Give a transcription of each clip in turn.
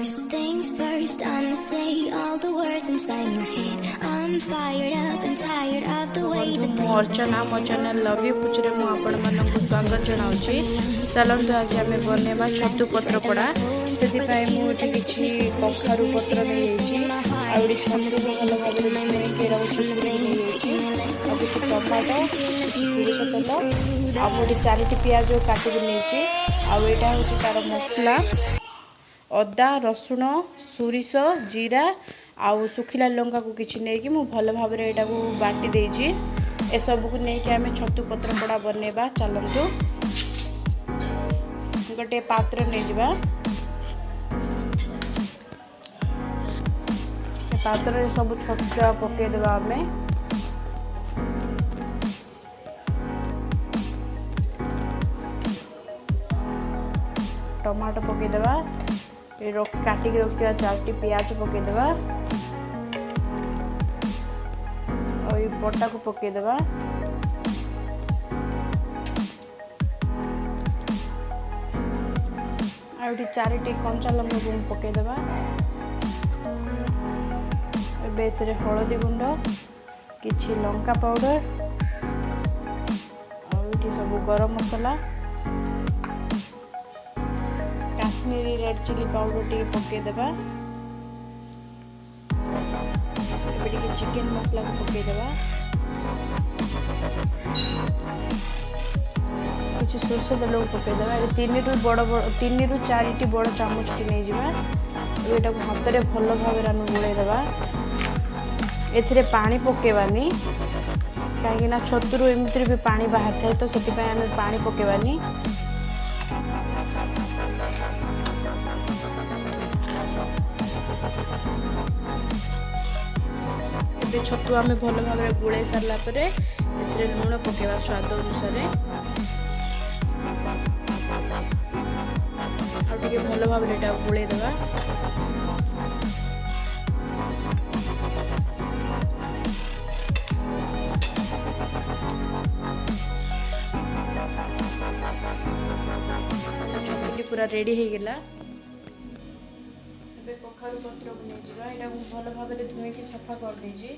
First things first, I'ma say all the words inside my head. I'm fired up and tired of the way that muArchana मो channel love you पुचरे मु आपण मानक स्वागत जनाउची। चलंतु आज आमे बनेबा छतु पत्र पड़ा सेति पय मु एठी किछि कखारु पत्र नै लेछि आउडी छतु को भलो भाबरे धुई के रौ चुकुरी नै लेछि आ किछि टमाटो सोरिष तेल आ मोडी 4टी प्याज काटि नेछि आ एटा होछि तार मसला अदा रसुण सोरिष जीरा आउ सुखिला लंका को किछि नै कि मु भलो भाबरे एटा को बाटी देछि ए सब को नै कि हमें छतु पत्र पड़ा बनेबा। चलंतु गोटे पात्र नै दिबा ए पात्र रे सब छतु पके देबा हमें टमाटो पके देबा काटी के रखिया 4टी प्याज पके देबा और ये पट्टा को पके देबा और 4टी कंचा लंका को पके देबा बेतरे हळदी गुंड किछि लंका पाउडर और ये सब garam masala Kashmiri red chilli powder टी पके देबा एबेटी चिकन मसला को पके देबा किछि सोरष तेल को पके देबा 3 रु 4टी बड़ चामच टी नै जिबा एटा को हाथ रे भलो भाबे हम गुळे देबा एथिरे पानी पकेबानी काहे ना छतुरु एमित्री भी पानी बाहर थाए तो सेति पय हम पानी पकेबानी छतु आम भल भाव गुड़े सारा लुण पकेबा स्वाद अनुसार आगे भल भाव गुड़े देवा छतुटी पूरा रेडी हो गला। कखारु पत्र को नहीं जीवा एटा भल भाव धोई की सफा कर दीजिए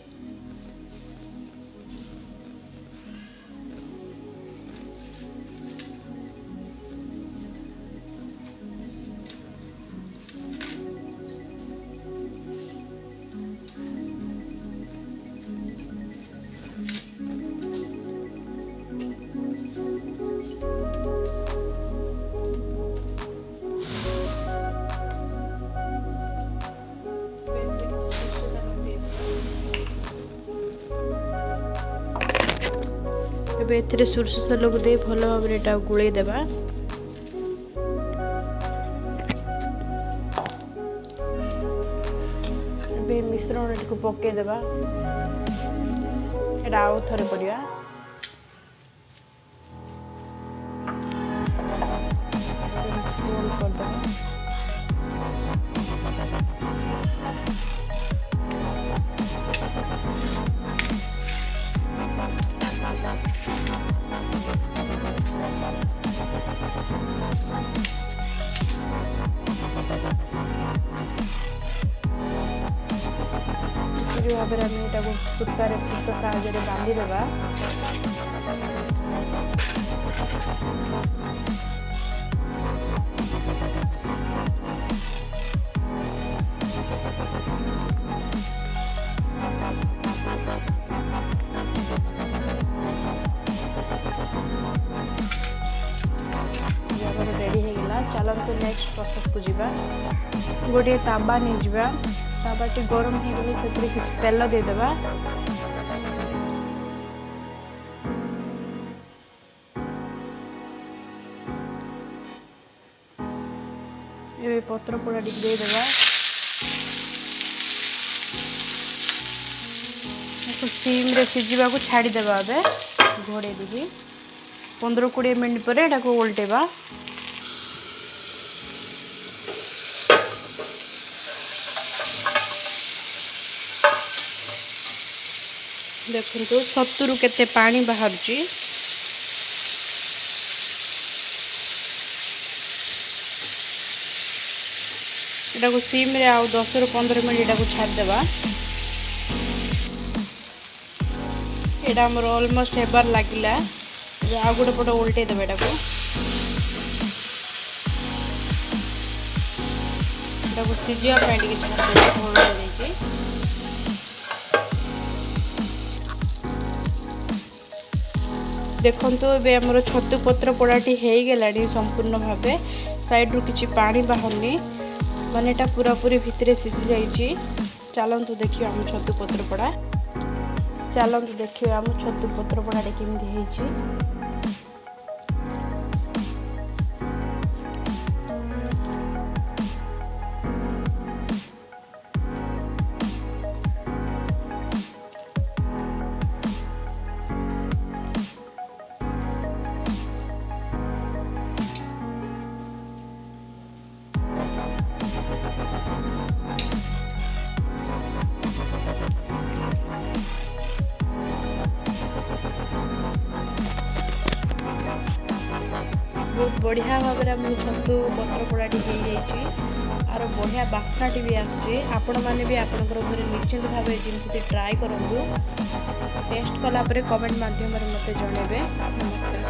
एबे सोरष तेल को दे भल भाव गुड़े देबा एबे मिश्रण को पके देबा एटा आउ थरे करिया फोल्ड कर देबा भाव में सूतार फूत साहाଯ୍य बांधी देवा रेडी हो गला। चलते नेक्स्ट प्रोसेस को जीवा गोटे ताबा नहीं जीवा ताबाटी गरम हो गले से कुछ तेल दे देबा ये पत्र पोड़ा टिक दे देबा सिम रे सिझिबा को छाड़ी देबा बे घोड़े देबी 15-20 मिनट पर एटा को उल्टेबा देखो छतुरु केते पानी बाहरुची एटा को सिम रे आउ 10 रु 15 मिनिट एटा को छाड़ देबा। एटा हमर ऑलमोस्ट हेबार लागिला। आ गोटे पट उल्टे देबे एटा को सिजिया पे टिके छाड़ देबे भल हो देखंतु एबे हमर छतु पत्र पोड़ाटी हे गेलाडी संपूर्ण भाबे साइड रु किछि पानी बाहरनी माने एटा पूरा पूरी भितरे सिझी जाईची। चलंतु देखियो हम छतु पत्र पोड़ा। चलंतु देखियो हम छतु पत्र पोड़ाटी केमिति हेची। बहुत बढ़िया भाव में छतु पत्र पोड़ाटी हो जाइए आर बढ़िया बास्नाटी भी आसुची। आपण मैंने भी आपंकर घर निश्चिंत भाव जिनसे ट्राए करूँ। टेस्ट कलापर कमेंट माध्यम मत जनइबे। नमस्कार।